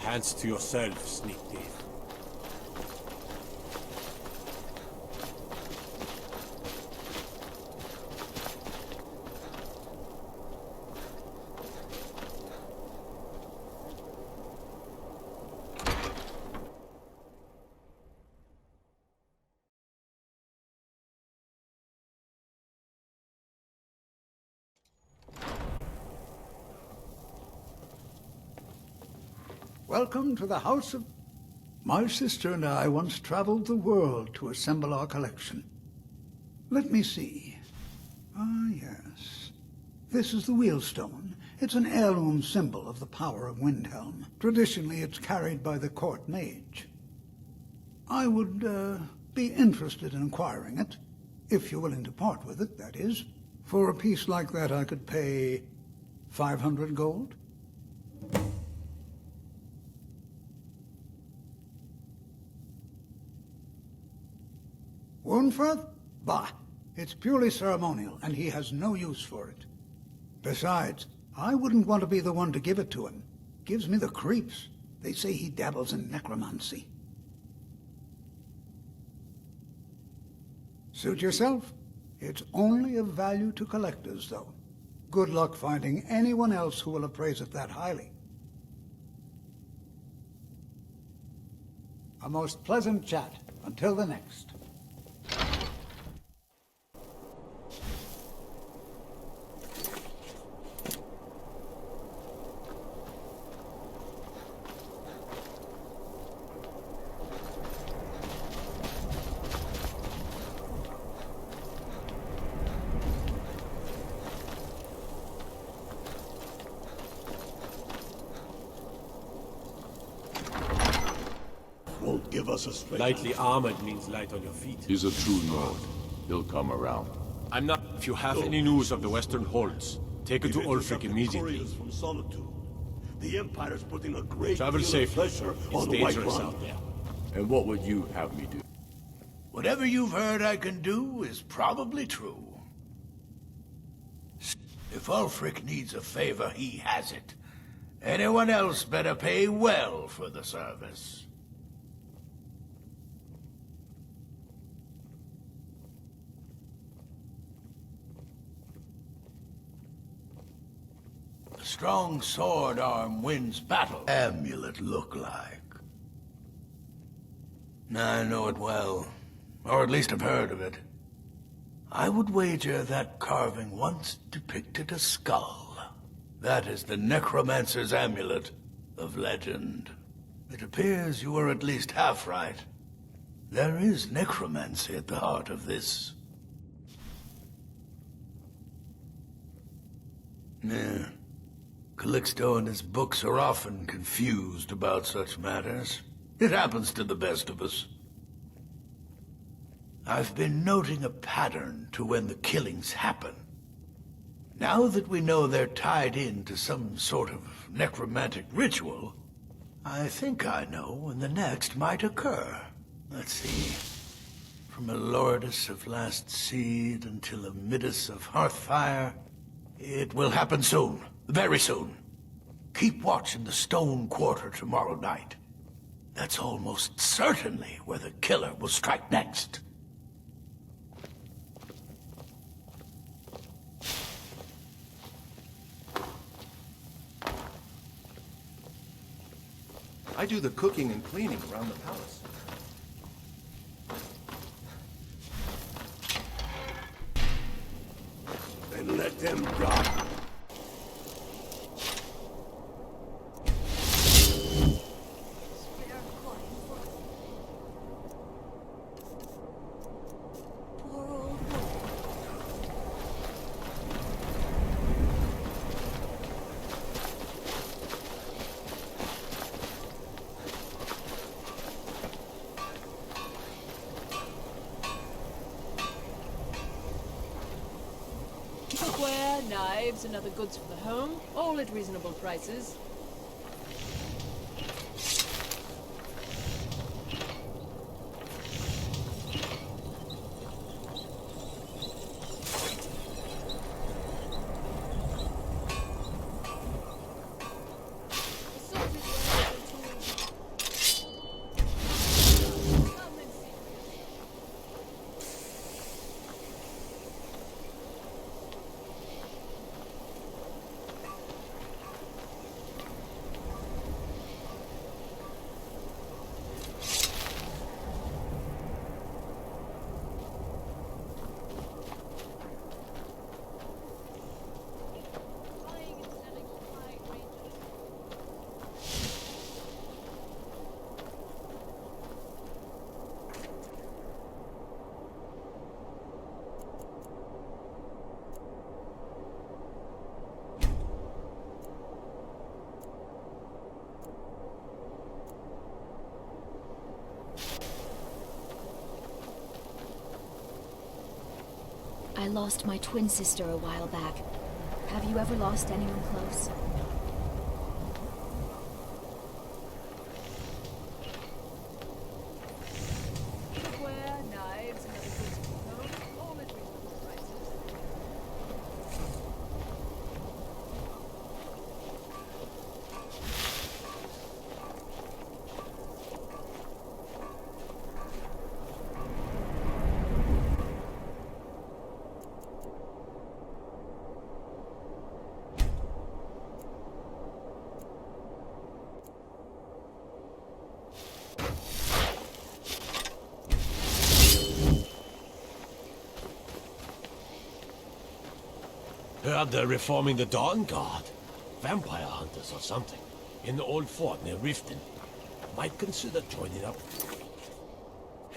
Hands to yourself, sneak thief. Welcome to the house of... My sister and I once traveled the world to assemble our collection. Let me see. Ah, yes. This is the wheelstone. It's an heirloom symbol of the power of Windhelm. Traditionally, it's carried by the court mage. I would, be interested in acquiring it. If you're willing to part with it, that is. For a piece like that, I could pay 500 gold. Wurnfirth? Bah! It's purely ceremonial, and he has no use for it. Besides, I wouldn't want to be the one to give it to him. Gives me the creeps. They say he dabbles in necromancy. Suit yourself. It's only of value to collectors, though. Good luck finding anyone else who will appraise it that highly. A most pleasant chat. Until the next. Won't give us a straight Lightly armored means light on your feet. He's a true Nord. He'll come around. I'm not... If you have any news of the Western Holds, take it to Ulfric immediately. Couriers from Solitude. The Empire's putting a great Travel deal safely. of pressure It's on the White dangerous Run. out there. And what would you have me do? Whatever you've heard I can do is probably true. If Ulfric needs a favor, he has it. Anyone else better pay well for the service. A strong sword arm wins battle. Amulet look like. I know it well. Or at least I've heard of it. I would wager that carving once depicted a skull. That is the necromancer's amulet of legend. It appears you were at least half right. There is necromancy at the heart of this. Yeah. Calixto and his books are often confused about such matters. It happens to the best of us. I've been noting a pattern to when the killings happen. Now that we know they're tied in to some sort of necromantic ritual, I think I know when the next might occur. Let's see. From a Lordus of Last Seed until a Midas of Hearthfire, it will happen soon. Very soon. Keep watch in the Stone Quarter tomorrow night. That's almost certainly where the killer will strike next. I do the cooking and cleaning around the palace. Then let them die. Cookware, knives, and other goods for the home, all at reasonable prices. I lost my twin sister a while back. Have you ever lost anyone close? Cookware, knives, and other goods for the home, all at reasonable prices. Heard they're reforming the Dawn Guard. Vampire hunters or something. In the old fort near Riften. Might consider joining up.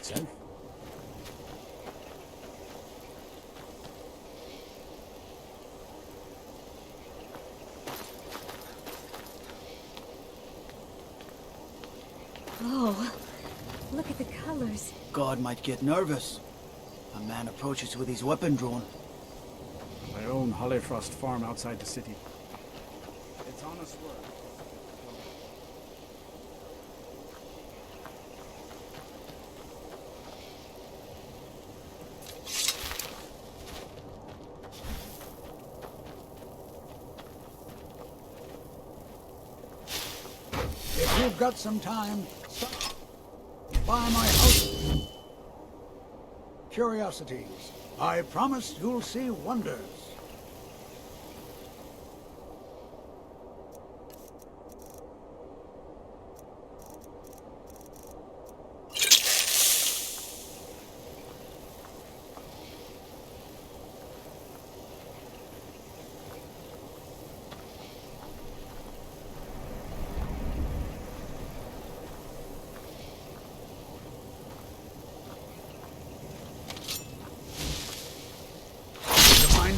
Sen? Oh, look at the colors. God might get nervous. A man approaches with his weapon drawn. I own Hollyfrost farm outside the city. It's honest work. If you've got some time, stop by my house. Curiosities. I promise you'll see wonders.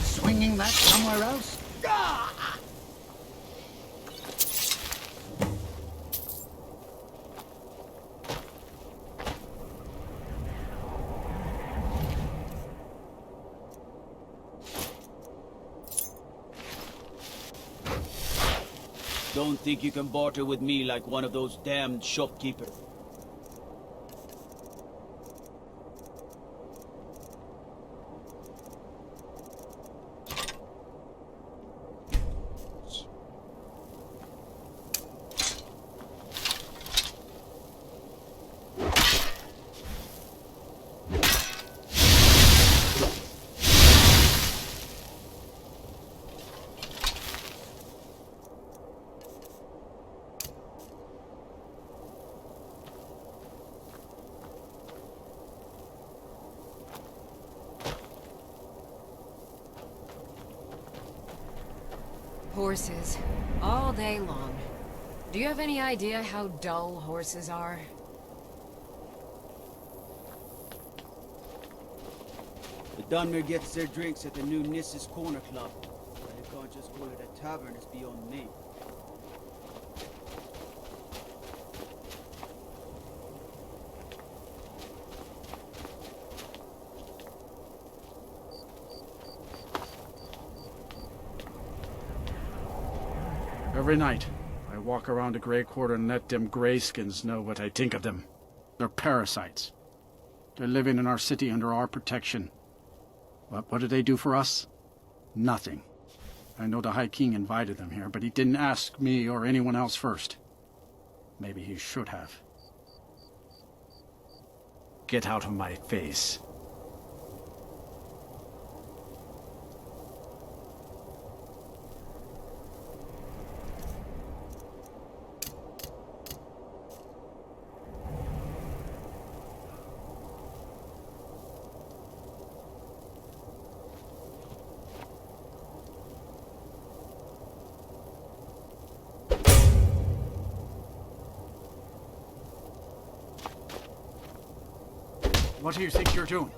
Swinging that somewhere else? Don't think you can barter with me like one of those damned shopkeepers. Horses. All day long. Do you have any idea how dull horses are? The Dunmer gets their drinks at the new Nissa's Corner Club. They can't just call it a tavern, it's beyond me. Every night, I walk around the Grey Quarter and let them greyskins know what I think of them. They're parasites. They're living in our city under our protection. But what do they do for us? Nothing. I know the High King invited them here, but he didn't ask me or anyone else first. Maybe he should have. Get out of my face. What do you think you're doing?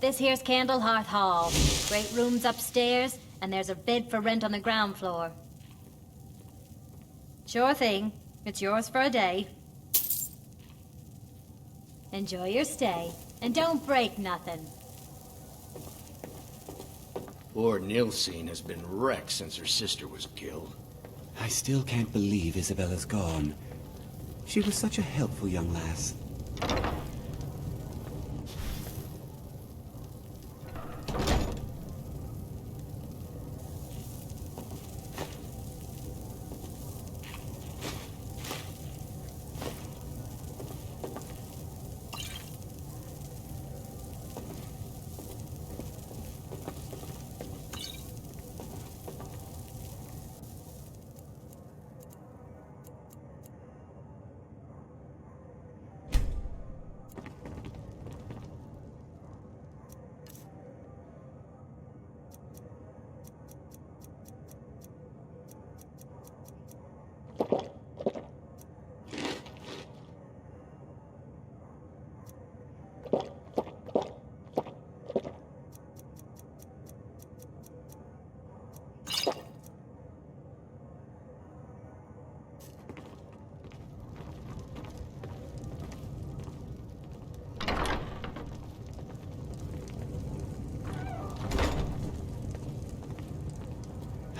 This here's Candlehearth Hall. Great rooms upstairs, and there's a bed for rent on the ground floor. Sure thing. It's yours for a day. Enjoy your stay, and don't break nothing. Poor Nilsine has been wrecked since her sister was killed. I still can't believe Isabella's gone. She was such a helpful young lass.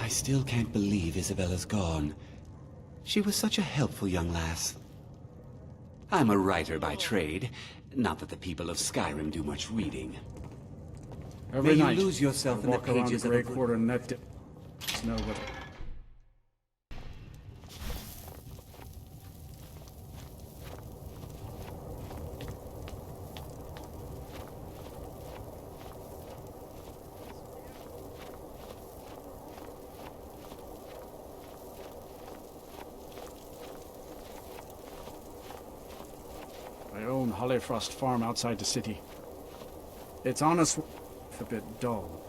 I still can't believe Isabella's gone. She was such a helpful young lass. I'm a writer by trade. Not that the people of Skyrim do much reading. Every May night, you lose yourself I in the walk around pages the of a Grey good... Quarter and that know what... I own Hollyfrost Farm outside the city. It's honestly a bit dull.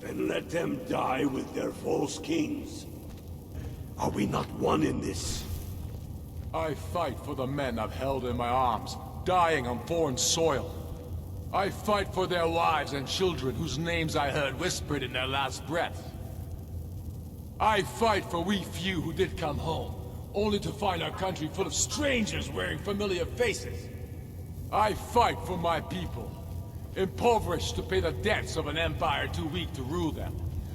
And let them die with their false kings. Are we not one in this? I fight for the men I've held in my arms, dying on foreign soil. I fight for their wives and children whose names I heard whispered in their last breath. I fight for we few who did come home, only to find our country full of strangers wearing familiar faces. I fight for my people, impoverished to pay the debts of an empire too weak to rule them,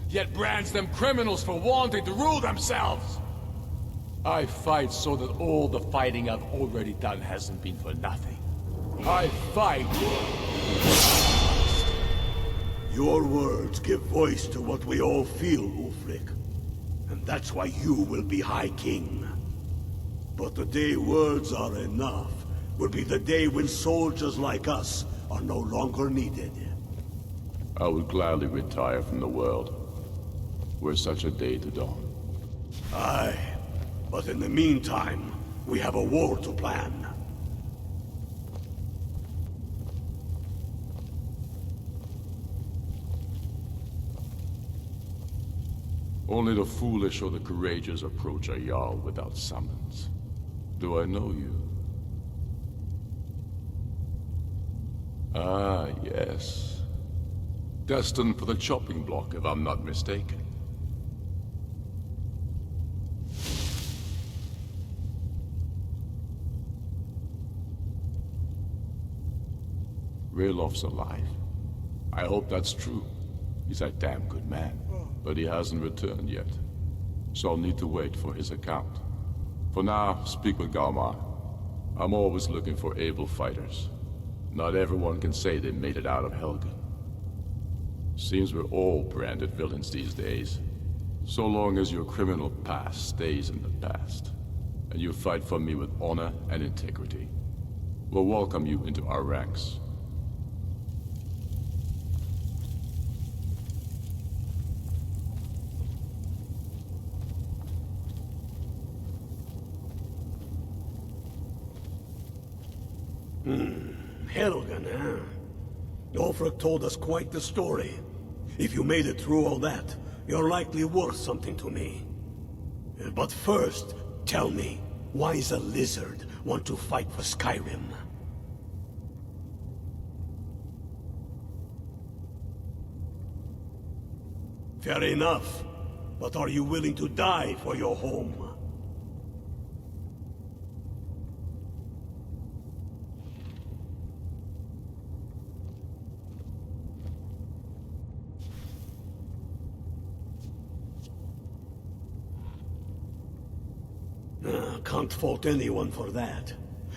yet brands them criminals for wanting to rule themselves. I fight so that all the fighting I've already done hasn't been for nothing. I fight. Your words give voice to what we all feel, Ulfric. And that's why you will be High King. But the day words are enough will be the day when soldiers like us are no longer needed. I would gladly retire from the world, were such a day to dawn. Aye, but in the meantime, we have a war to plan. Only the foolish or the courageous approach a Jarl without summons. Do I know you? Ah, yes. Destined for the chopping block, if I'm not mistaken. Railof's alive. I hope that's true. He's a damn good man, but he hasn't returned yet. So I'll need to wait for his account. For now, speak with Galmar. I'm always looking for able fighters. Not everyone can say they made it out of Helgen. Seems we're all branded villains these days. So long as your criminal past stays in the past, and you fight for me with honor and integrity, we'll welcome you into our ranks. Helgen, huh? Ulfric told us quite the story. If you made it through all that, you're likely worth something to me. But first, tell me, why does a lizard want to fight for Skyrim? Fair enough. But are you willing to die for your home? Can't fault anyone for that.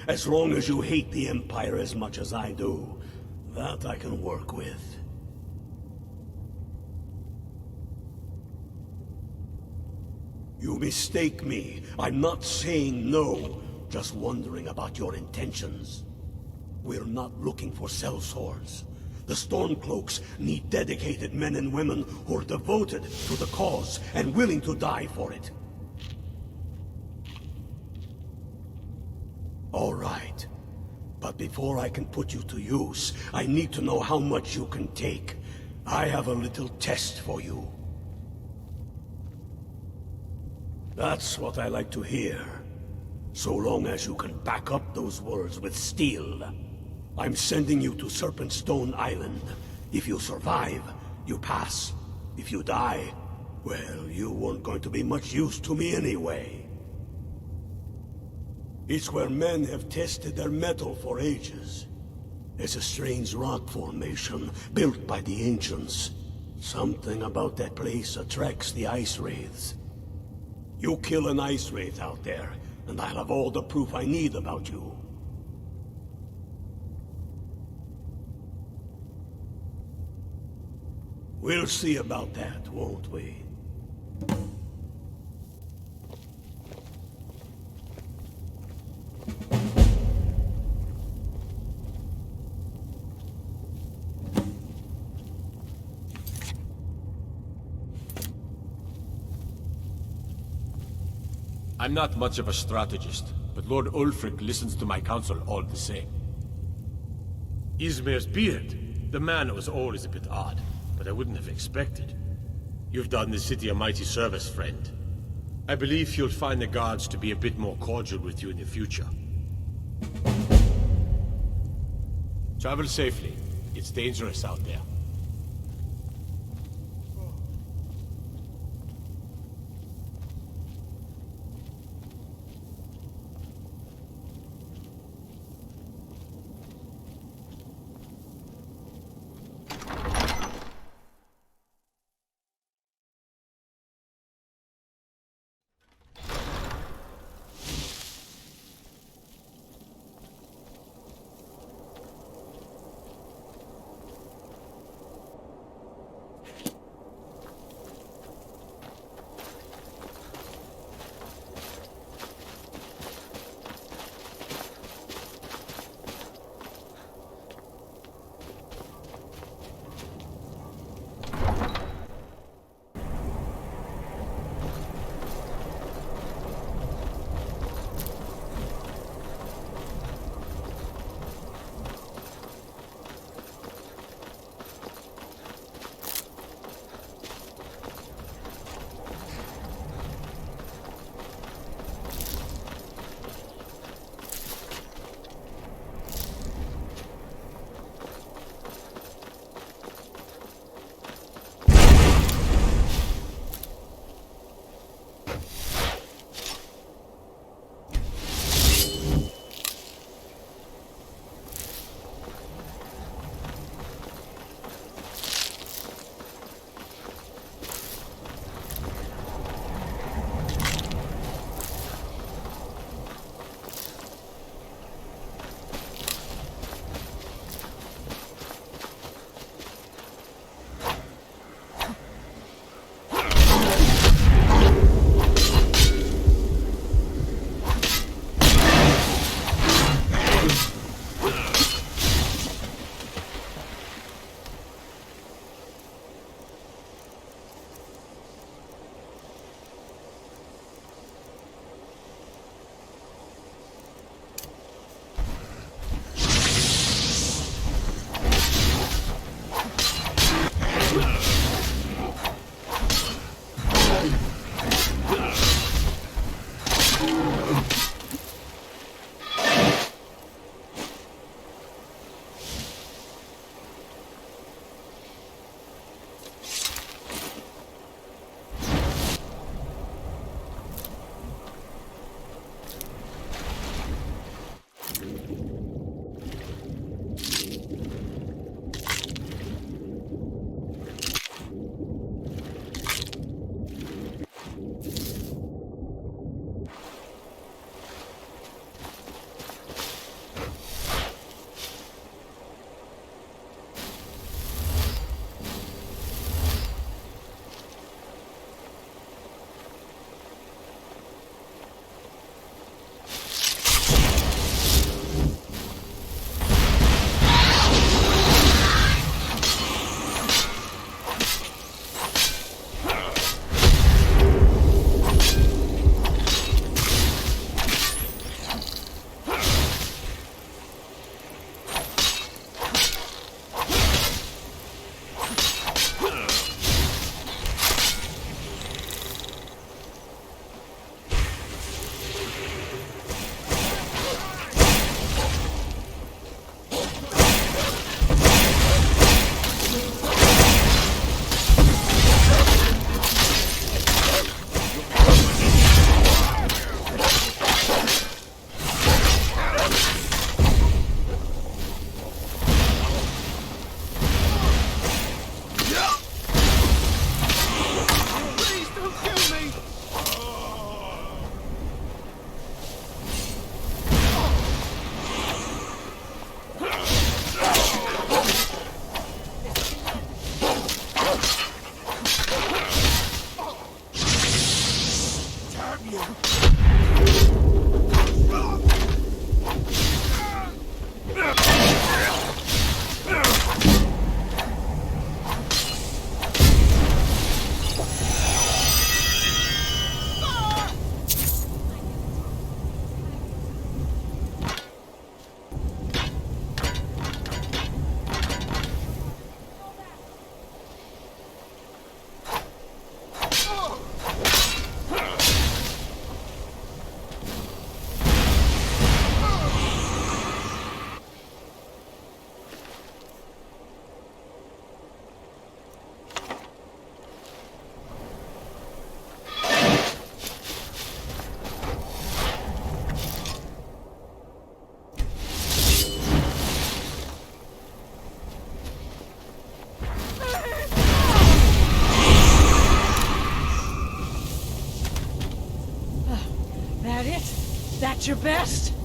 As long as you hate the Empire as much as I do, that I can work with. You mistake me. I'm not saying no, just wondering about your intentions. We're not looking for sellswords. The Stormcloaks need dedicated men and women who are devoted to the cause and willing to die for it. All right. But before I can put you to use, I need to know how much you can take. I have a little test for you. That's what I like to hear. So long as you can back up those words with steel. I'm sending you to Serpentstone Island. If you survive, you pass. If you die, well, you weren't going to be much use to me anyway. It's where men have tested their metal for ages. It's a strange rock formation built by the ancients. Something about that place attracts the ice wraiths. You kill an ice wraith out there, and I'll have all the proof I need about you. We'll see about that, won't we? I'm not much of a strategist, but Lord Ulfric listens to my counsel all the same. Ismir's beard. The man was always a bit odd, but I wouldn't have expected. You've done the city a mighty service, friend. I believe you'll find the guards to be a bit more cordial with you in the future. Travel safely. It's dangerous out there. That it? That your best?